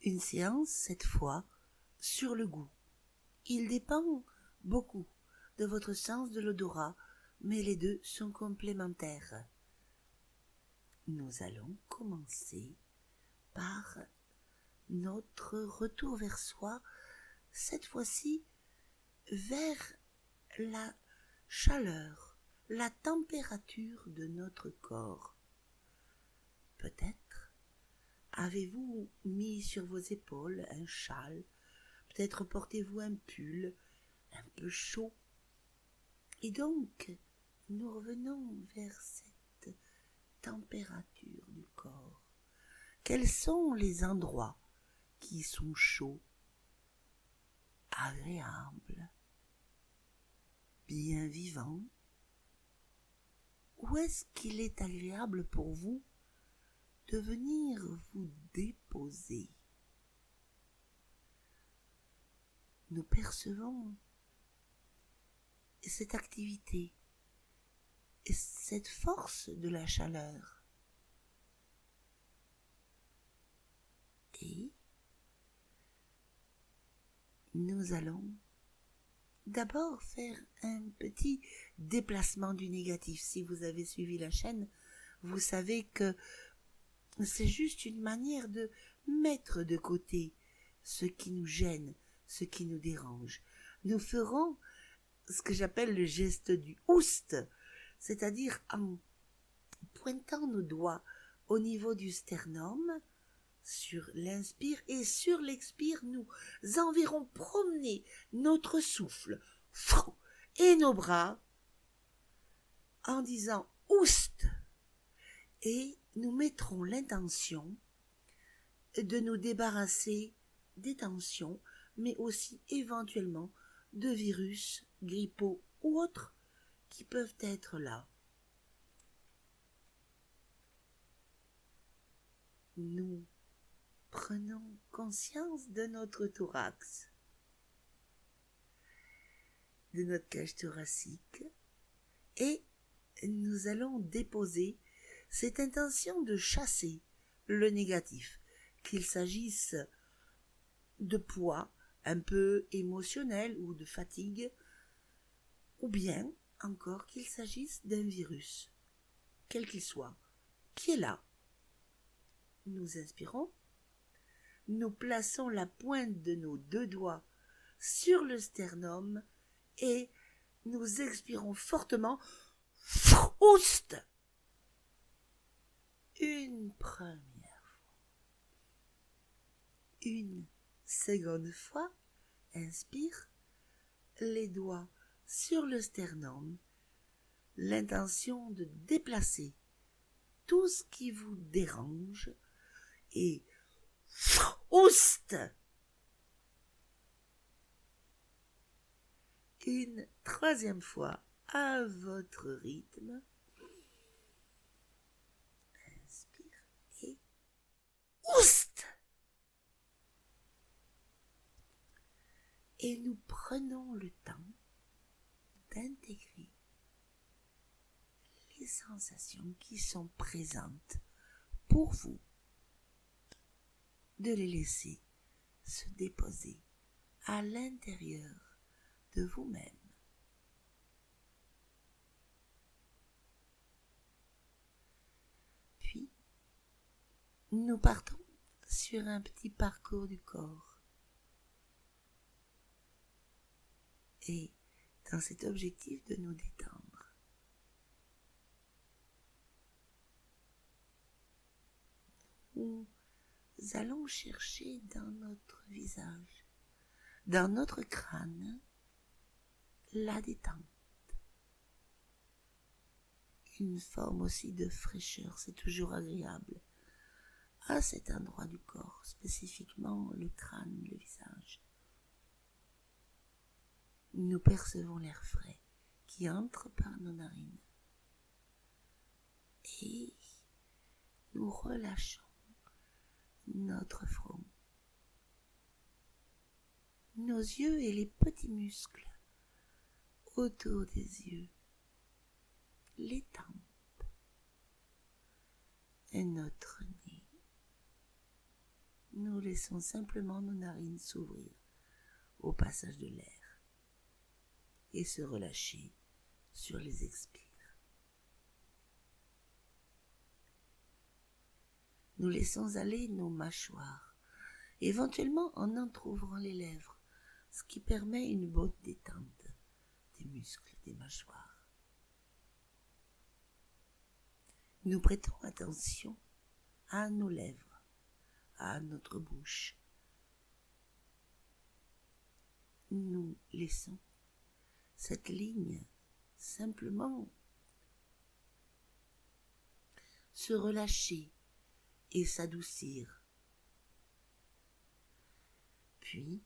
Une séance, cette fois, sur le goût. Il dépend beaucoup de votre sens de l'odorat, mais les deux sont complémentaires. Nous allons commencer par notre retour vers soi, cette fois-ci vers la chaleur, la température de notre corps. Peut-être avez-vous mis sur vos épaules un châle, peut-être portez-vous un pull un peu chaud. Et donc, nous revenons vers cette température du corps. Quels sont les endroits qui sont chauds, agréables, bien vivants? Où est-ce qu'il est agréable pour vous de venir vous déposer? Nous percevons cette activité et cette force de la chaleur. Et nous allons d'abord faire un petit déplacement du négatif. Si vous avez suivi la chaîne, vous savez que c'est juste une manière de mettre de côté ce qui nous gêne, ce qui nous dérange. Nous ferons ce que j'appelle le geste du oust, c'est-à-dire en pointant nos doigts au niveau du sternum, sur l'inspire, et sur l'expire, nous enverrons promener notre souffle et nos bras en disant oust, et nous mettrons l'intention de nous débarrasser des tensions, mais aussi éventuellement de virus, grippaux ou autres qui peuvent être là. Nous prenons conscience de notre thorax, de notre cage thoracique, et nous allons déposer cette intention de chasser le négatif, qu'il s'agisse de poids un peu émotionnel ou de fatigue, ou bien encore qu'il s'agisse d'un virus, quel qu'il soit, qui est là. Nous inspirons, nous plaçons la pointe de nos deux doigts sur le sternum et nous expirons fortement. Oust! Une première fois. Une seconde fois, inspire, les doigts sur le sternum, l'intention de déplacer tout ce qui vous dérange et oust! Une troisième fois à votre rythme. Inspire et oust! Et nous prenons le temps d'intégrer les sensations qui sont présentes pour vous, de les laisser se déposer à l'intérieur de vous-même. Puis, nous partons sur un petit parcours du corps. Et dans cet objectif de nous détendre, nous allons chercher dans notre visage, dans notre crâne, la détente. Une forme aussi de fraîcheur, c'est toujours agréable à cet endroit du corps, spécifiquement le crâne, le visage. Nous percevons l'air frais qui entre par nos narines et nous relâchons notre front, nos yeux et les petits muscles autour des yeux, les tempes et notre nez. Nous nous laissons simplement nos narines s'ouvrir au passage de l'air et se relâcher sur les expires. Nous laissons aller nos mâchoires, éventuellement en entrouvrant les lèvres, ce qui permet une bonne détente des muscles des mâchoires. Nous prêtons attention à nos lèvres, à notre bouche. Nous laissons cette ligne simplement se relâcher et s'adoucir. Puis,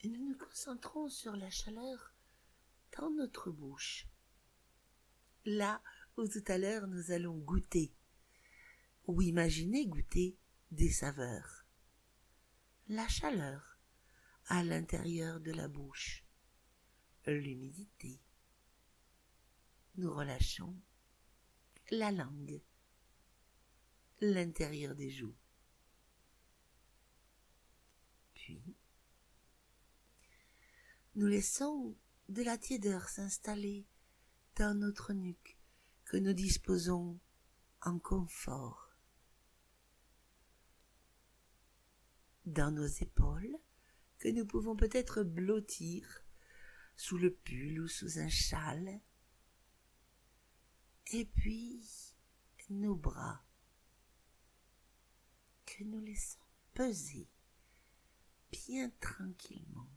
nous nous concentrons sur la chaleur dans notre bouche, là où tout à l'heure nous allons goûter ou imaginer goûter des saveurs. La chaleur à l'intérieur de la bouche, l'humidité. Nous relâchons la langue, l'intérieur des joues. Puis, nous laissons de la tiédeur s'installer dans notre nuque que nous disposons en confort. Dans nos épaules que nous pouvons peut-être blottir sous le pull ou sous un châle. Et puis, nos bras que nous laissons peser bien tranquillement,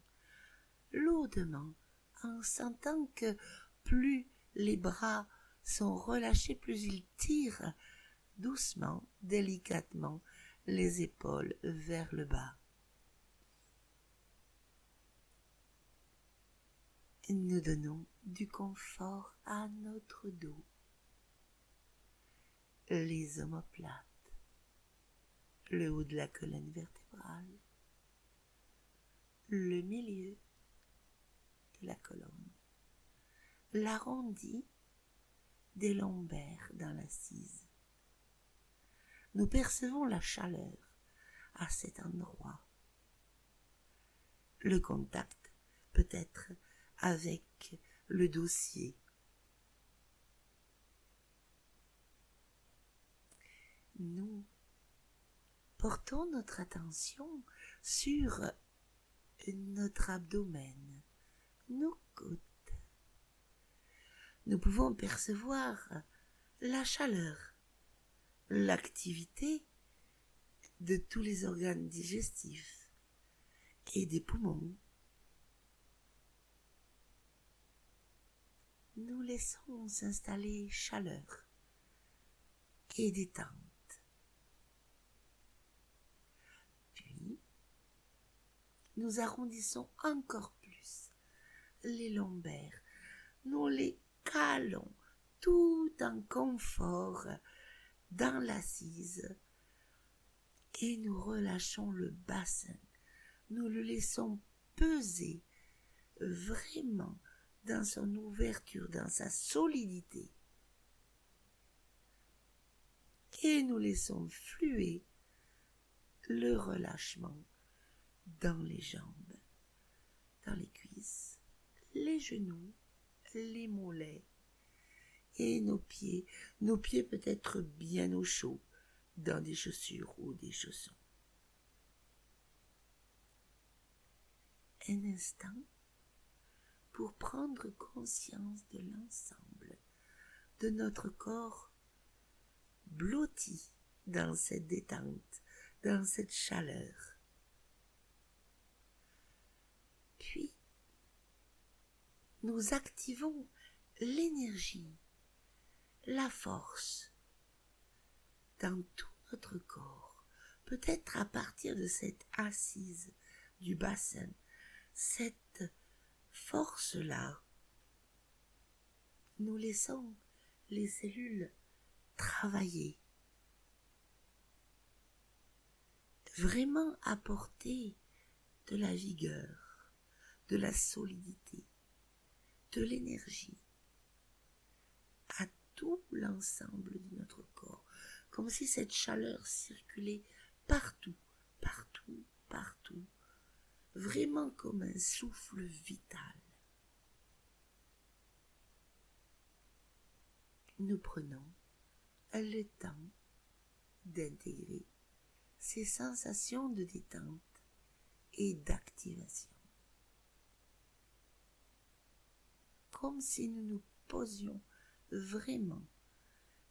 lourdement, en sentant que plus les bras sont relâchés, plus ils tirent doucement, délicatement, les épaules vers le bas. Nous donnons du confort à notre dos, les omoplates, le haut de la colonne vertébrale, le milieu de la colonne, l'arrondi des lombaires dans l'assise. Nous percevons la chaleur à cet endroit. Le contact peut être avec le dossier. Nous portons notre attention sur notre abdomen, nos côtes. Nous pouvons percevoir la chaleur, l'activité de tous les organes digestifs et des poumons. Nous laissons s'installer chaleur et détente. Puis, nous arrondissons encore plus les lombaires. Nous les calons tout en confort dans l'assise et nous relâchons le bassin. Nous le laissons peser vraiment dans son ouverture, dans sa solidité. Et nous laissons fluer le relâchement dans les jambes, dans les cuisses, les genoux, les mollets et nos pieds peut être bien au chaud dans des chaussures ou des chaussons. Un instant pour prendre conscience de l'ensemble de notre corps blotti dans cette détente, dans cette chaleur. Puis, nous activons l'énergie, la force dans tout notre corps, peut-être à partir de cette assise du bassin, cette force-là. Nous laissons les cellules travailler, vraiment apporter de la vigueur, de la solidité, de l'énergie à tout l'ensemble de notre corps, comme si cette chaleur circulait partout, partout, partout, vraiment comme un souffle vital. Nous prenons le temps d'intégrer ces sensations de détente et d'activation. Comme si nous nous posions vraiment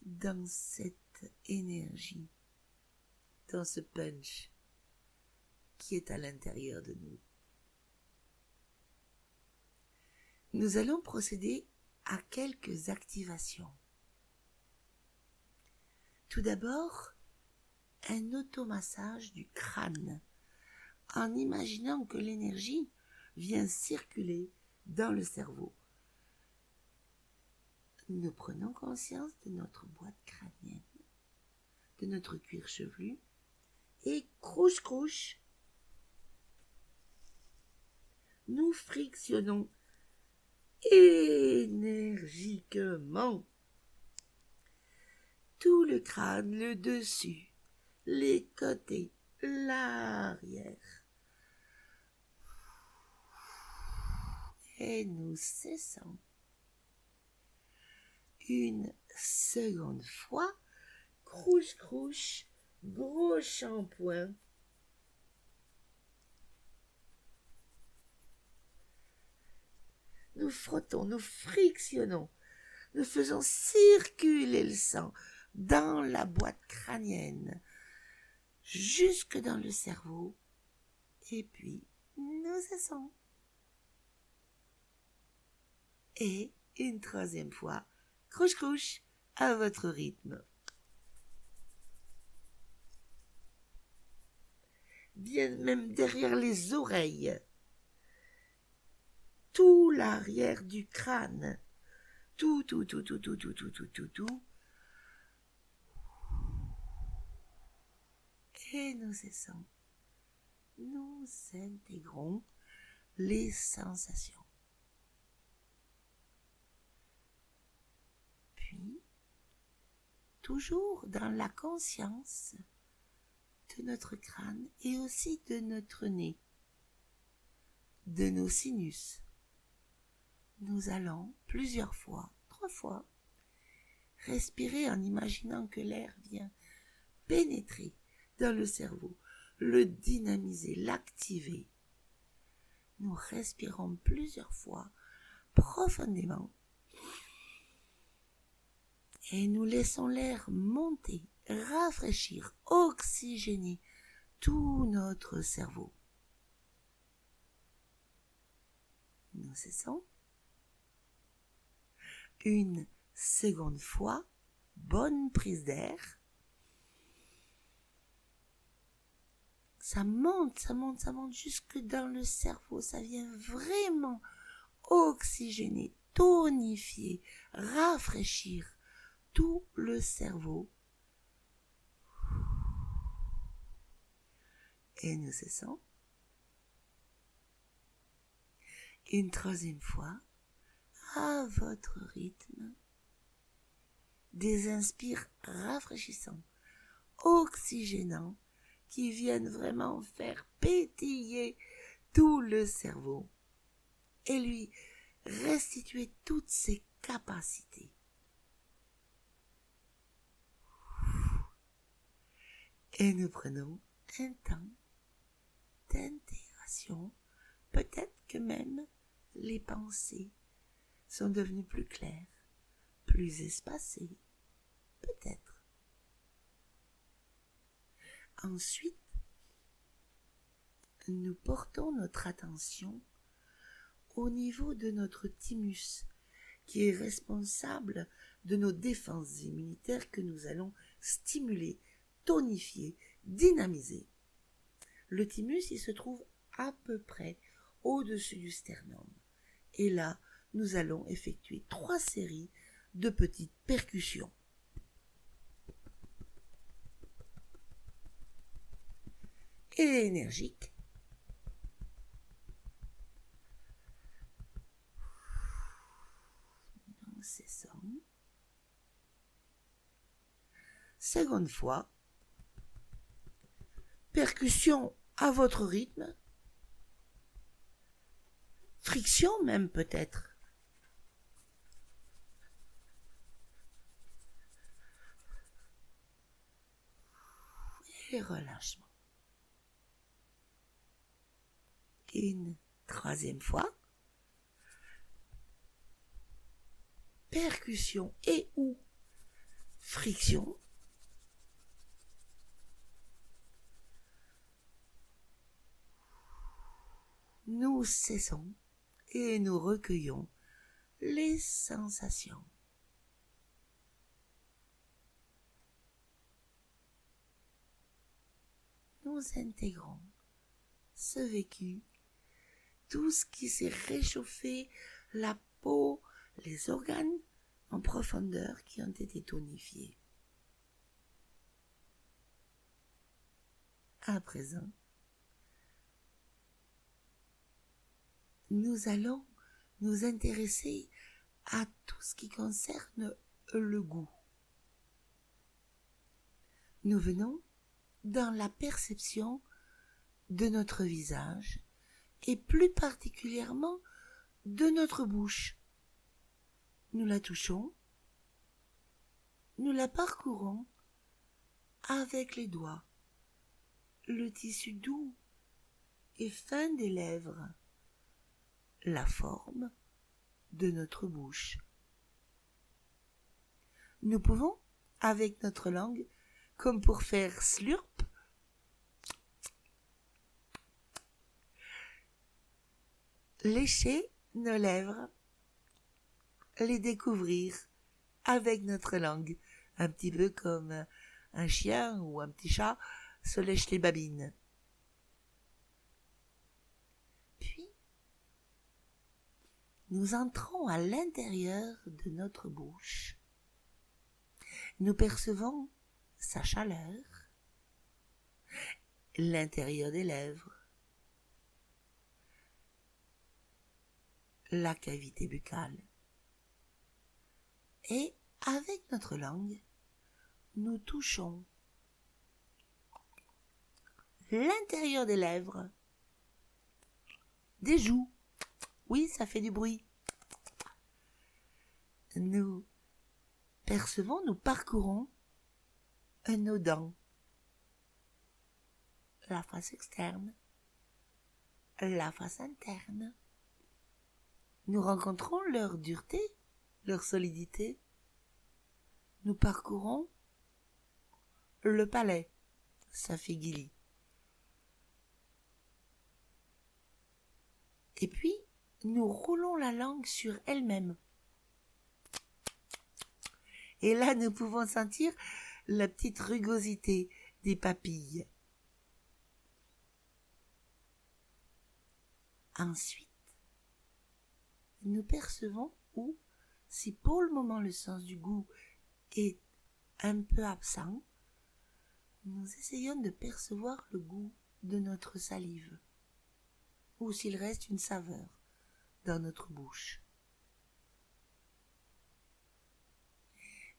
dans cette énergie, dans ce punch qui est à l'intérieur de nous. Nous allons procéder à quelques activations. Tout d'abord, un automassage du crâne, en imaginant que l'énergie vient circuler dans le cerveau. Nous prenons conscience de notre boîte crânienne, de notre cuir chevelu, et crouche-crouche, nous frictionnons énergiquement tout le crâne, le dessus, les côtés, l'arrière. Et nous cessons. Une seconde fois, crouche-crouche, gros shampoing. Nous frottons, nous frictionnons, nous faisons circuler le sang dans la boîte crânienne, jusque dans le cerveau, et puis nous cessons. Et une troisième fois, crouche-crouche, à votre rythme. Bien même derrière les oreilles, tout l'arrière du crâne, tout. Et nous cessons. Nous intégrons les sensations. Puis, toujours dans la conscience de notre crâne et aussi de notre nez, de nos sinus, nous allons plusieurs fois, 3 fois, respirer en imaginant que l'air vient pénétrer dans le cerveau, le dynamiser, l'activer. Nous respirons plusieurs fois profondément et nous laissons l'air monter, rafraîchir, oxygéner tout notre cerveau. Nous cessons. Une seconde fois, bonne prise d'air. Ça monte jusque dans le cerveau. Ça vient vraiment oxygéner, tonifier, rafraîchir tout le cerveau. Et nous cessons. Une troisième fois, à votre rythme, des inspires rafraîchissants, oxygénants, qui viennent vraiment faire pétiller tout le cerveau et lui restituer toutes ses capacités. Et nous prenons un temps d'intégration, peut-être que même les pensées sont devenues plus claires, plus espacées, peut-être. Ensuite, nous portons notre attention au niveau de notre thymus, qui est responsable de nos défenses immunitaires que nous allons stimuler, tonifier, dynamiser. Le thymus, il se trouve à peu près au-dessus du sternum. Et là, nous allons effectuer 3 séries de petites percussions. Et énergiques. Nous cessons. Seconde fois, percussion à votre rythme, friction même peut-être. Et relâchement. Une troisième fois, percussion et ou friction. Nous cessons et nous recueillons les sensations. Nous intégrons ce vécu, tout ce qui s'est réchauffé, la peau, les organes en profondeur qui ont été tonifiés. À présent, nous allons nous intéresser à tout ce qui concerne le goût. Nous venons dans la perception de notre visage et plus particulièrement de notre bouche. Nous la touchons, nous la parcourons avec les doigts, le tissu doux et fin des lèvres, la forme de notre bouche. Nous pouvons, avec notre langue, comme pour faire slurp, lécher nos lèvres, les découvrir avec notre langue, un petit peu comme un chien ou un petit chat se lèche les babines. Puis, nous entrons à l'intérieur de notre bouche. Nous percevons sa chaleur, l'intérieur des lèvres, la cavité buccale. Et avec notre langue, nous touchons l'intérieur des lèvres, des joues. Oui, ça fait du bruit. Nous percevons, nous parcourons nos dents, la face externe, la face interne. Nous rencontrons leur dureté, leur solidité. Nous parcourons le palais, ça fait guillis. Et puis, nous roulons la langue sur elle-même. Et là, nous pouvons sentir la petite rugosité des papilles. Ensuite, nous percevons ou, si pour le moment le sens du goût est un peu absent, nous essayons de percevoir le goût de notre salive, ou s'il reste une saveur dans notre bouche.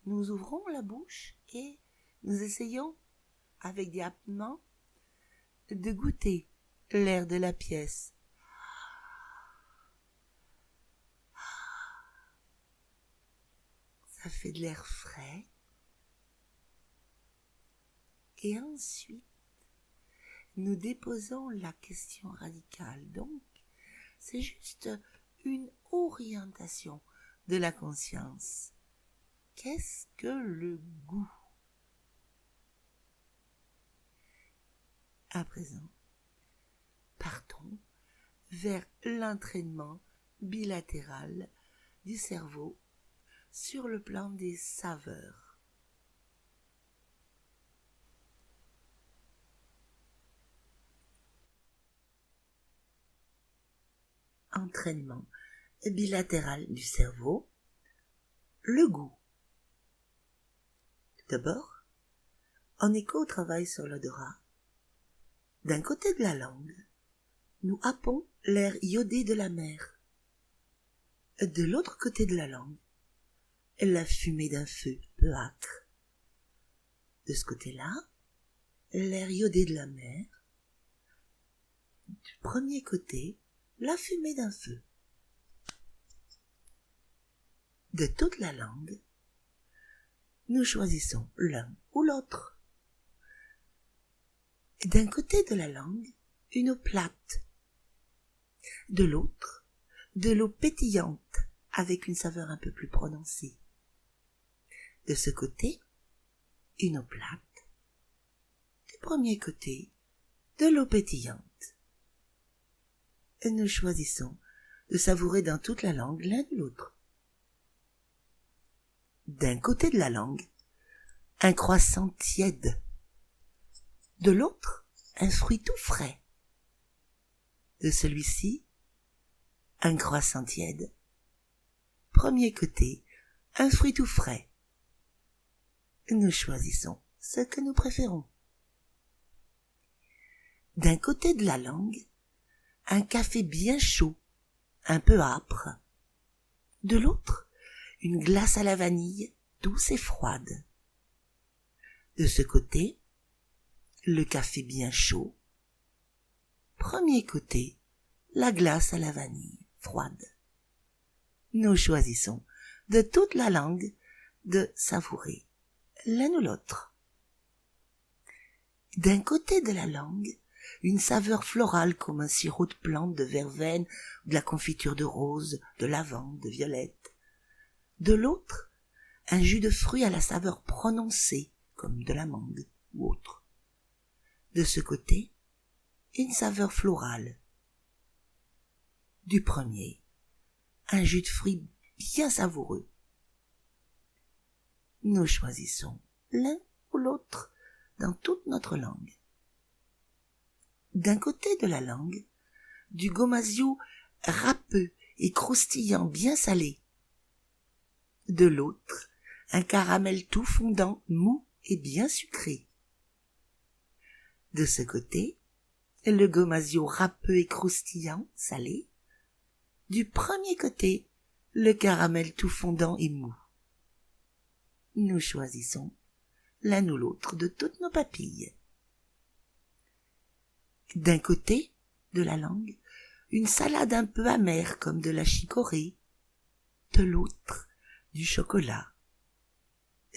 Nous ouvrons la bouche et nous essayons, avec des happements, de goûter l'air de la pièce. Ça fait de l'air frais. Et ensuite, nous déposons la question radicale. Donc, c'est juste une orientation de la conscience. Qu'est-ce que le goût? À présent, partons vers l'entraînement bilatéral du cerveau sur le plan des saveurs. Entraînement bilatéral du cerveau, le goût. D'abord, en écho au travail sur l'odorat, d'un côté de la langue, nous happons l'air iodé de la mer. De l'autre côté de la langue, la fumée d'un feu peu âcre. De ce côté-là, l'air iodé de la mer. Du premier côté, la fumée d'un feu. De toute la langue, nous choisissons l'un ou l'autre. D'un côté de la langue, une eau plate. De l'autre, de l'eau pétillante avec une saveur un peu plus prononcée. De ce côté, une eau plate. Du premier côté, de l'eau pétillante. Et nous choisissons de savourer dans toute la langue l'un ou l'autre. D'un côté de la langue, un croissant tiède. De l'autre, un fruit tout frais. De celui-ci, un croissant tiède. Premier côté, un fruit tout frais. Nous choisissons ce que nous préférons. D'un côté de la langue, un café bien chaud, un peu âpre. De l'autre, une glace à la vanille, douce et froide. De ce côté, le café bien chaud. Premier côté, la glace à la vanille, froide. Nous choisissons de toute la langue de savourer l'un ou l'autre. D'un côté de la langue, une saveur florale comme un sirop de plantes, de verveine, de la confiture de rose, de lavande, de violette. De l'autre, un jus de fruits à la saveur prononcée, comme de la mangue ou autre. De ce côté, une saveur florale. Du premier, un jus de fruits bien savoureux. Nous choisissons l'un ou l'autre dans toute notre langue. D'un côté de la langue, du gomasio râpeux et croustillant bien salé. De l'autre, un caramel tout fondant, mou et bien sucré. De ce côté, le gomasio râpeux et croustillant, salé. Du premier côté, le caramel tout fondant et mou. Nous choisissons l'un ou l'autre de toutes nos papilles. D'un côté de la langue, une salade un peu amère comme de la chicorée. De l'autre, du chocolat.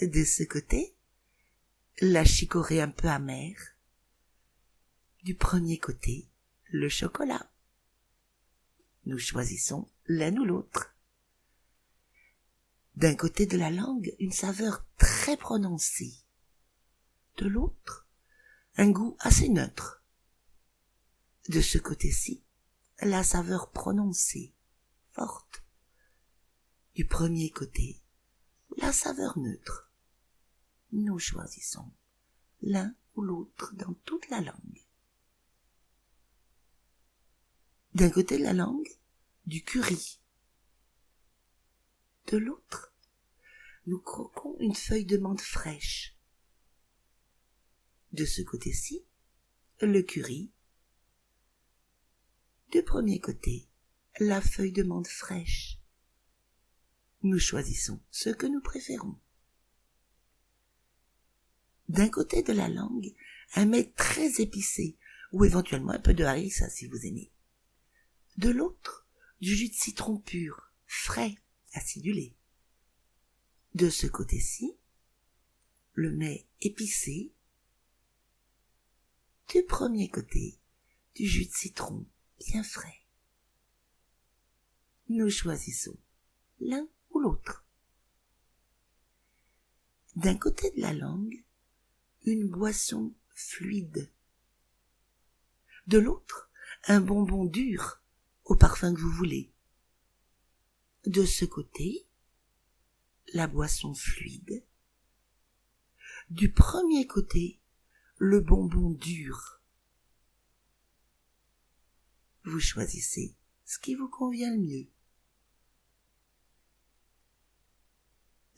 De ce côté, la chicorée un peu amère. Du premier côté, le chocolat. Nous choisissons l'un ou l'autre. D'un côté de la langue, une saveur très prononcée. De l'autre, un goût assez neutre. De ce côté-ci, la saveur prononcée, forte. Du premier côté, la saveur neutre. Nous choisissons l'un ou l'autre dans toute la langue. D'un côté de la langue, du curry. De l'autre, nous croquons une feuille de menthe fraîche. De ce côté-ci, le curry. Du premier côté, la feuille de menthe fraîche. Nous choisissons ce que nous préférons. D'un côté de la langue, un mets très épicé, ou éventuellement un peu de harissa si vous aimez. De l'autre, du jus de citron pur, frais, acidulé. De ce côté-ci, le mets épicé. Du premier côté, du jus de citron bien frais. Nous choisissons l'un ou l'autre. D'un côté de la langue, une boisson fluide. De l'autre, un bonbon dur au parfum que vous voulez. De ce côté, la boisson fluide. Du premier côté, le bonbon dur. Vous choisissez ce qui vous convient le mieux.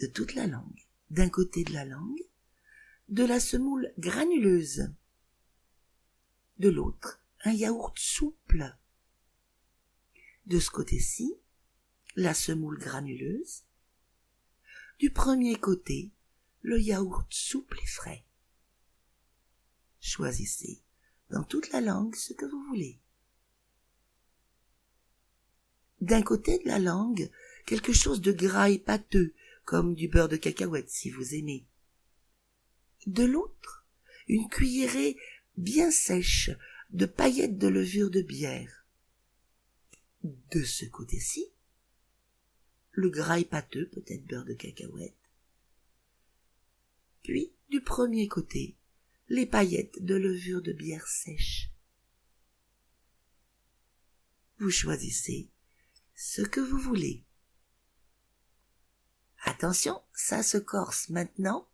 De toute la langue, d'un côté de la langue, de la semoule granuleuse. De l'autre, un yaourt souple. De ce côté-ci, la semoule granuleuse. Du premier côté, le yaourt souple et frais. Choisissez dans toute la langue ce que vous voulez. D'un côté de la langue, quelque chose de gras et pâteux, comme du beurre de cacahuète si vous aimez. De l'autre, une cuillerée bien sèche de paillettes de levure de bière. De ce côté-ci, le gras et pâteux, peut-être beurre de cacahuète. Puis, du premier côté, les paillettes de levure de bière sèche. Vous choisissez ce que vous voulez. Attention, ça se corse maintenant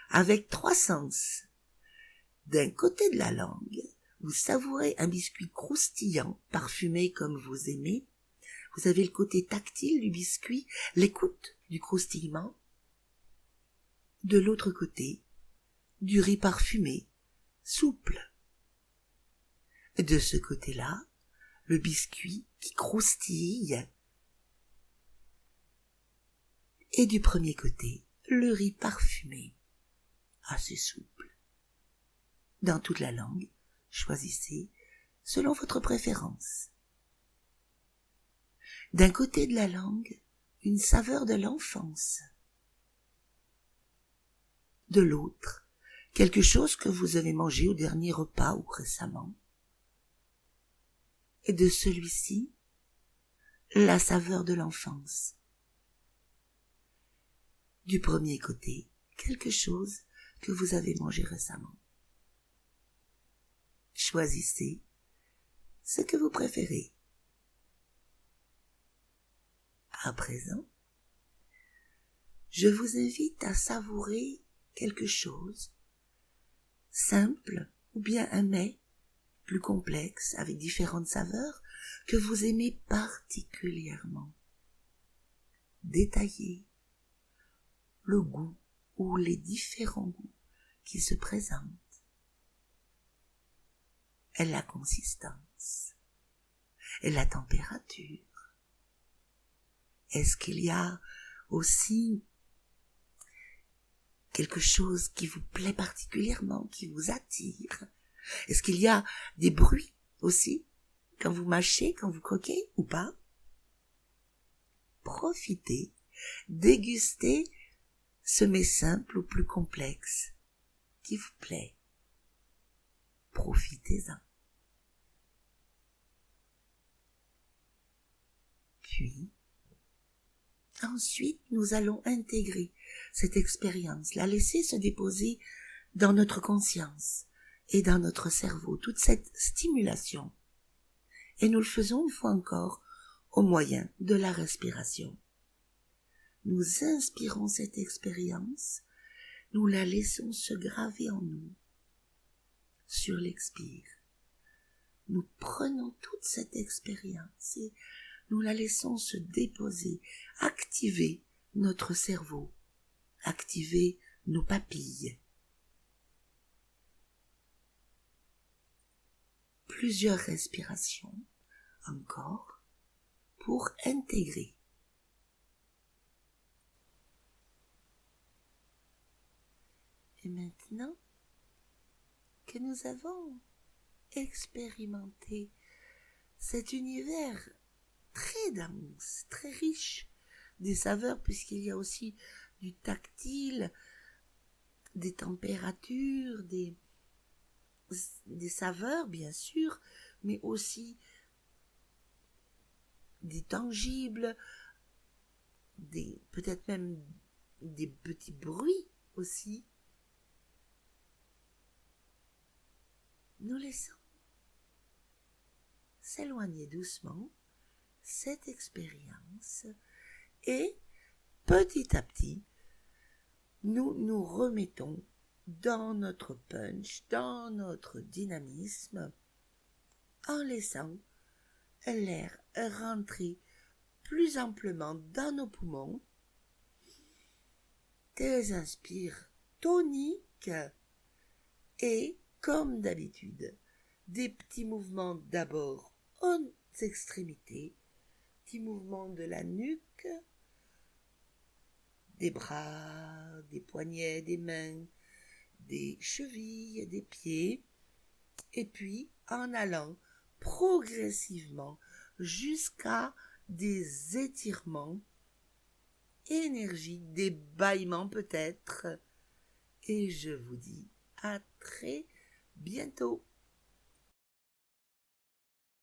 avec 3 sens. D'un côté de la langue, vous savourez un biscuit croustillant, parfumé comme vous aimez. Vous avez le côté tactile du biscuit, l'écoute du croustillement. De l'autre côté, du riz parfumé, souple. De ce côté-là, le biscuit qui croustille. Et du premier côté, le riz parfumé, assez souple. Dans toute la langue, choisissez selon votre préférence. D'un côté de la langue, une saveur de l'enfance. De l'autre, quelque chose que vous avez mangé au dernier repas ou récemment. Et de celui-ci, la saveur de l'enfance. Du premier côté, quelque chose que vous avez mangé récemment. Choisissez ce que vous préférez. À présent, je vous invite à savourer quelque chose, simple ou bien un mets plus complexe avec différentes saveurs que vous aimez particulièrement. Détaillez le goût ou les différents goûts qui se présentent. Et la consistance, et la température. Est-ce qu'il y a aussi quelque chose qui vous plaît particulièrement, qui vous attire? Est-ce qu'il y a des bruits aussi, quand vous mâchez, quand vous croquez ou pas? Profitez, dégustez ce mets simple ou plus complexe qui vous plaît. Profitez-en. Puis, ensuite, nous allons intégrer cette expérience, la laisser se déposer dans notre conscience et dans notre cerveau, toute cette stimulation. Et nous le faisons une fois encore au moyen de la respiration. Nous inspirons cette expérience, nous la laissons se graver en nous. Sur l'expire, nous prenons toute cette expérience et nous la laissons se déposer, activer notre cerveau, activer nos papilles. Plusieurs respirations encore pour intégrer. Et maintenant que nous avons expérimenté cet univers très dense, très riche des saveurs, puisqu'il y a aussi du tactile, des températures, des saveurs bien sûr, mais aussi des tangibles, peut-être même des petits bruits aussi. Nous laissons s'éloigner doucement cette expérience et petit à petit, nous nous remettons dans notre punch, dans notre dynamisme, en laissant l'air rentrer plus amplement dans nos poumons. Des inspires toniques et, comme d'habitude, des petits mouvements d'abord aux extrémités, petits mouvements de la nuque, des bras, des poignets, des mains, des chevilles, des pieds, et puis en allant progressivement jusqu'à des étirements énergiques, des bâillements peut-être. Et je vous dis à très bientôt.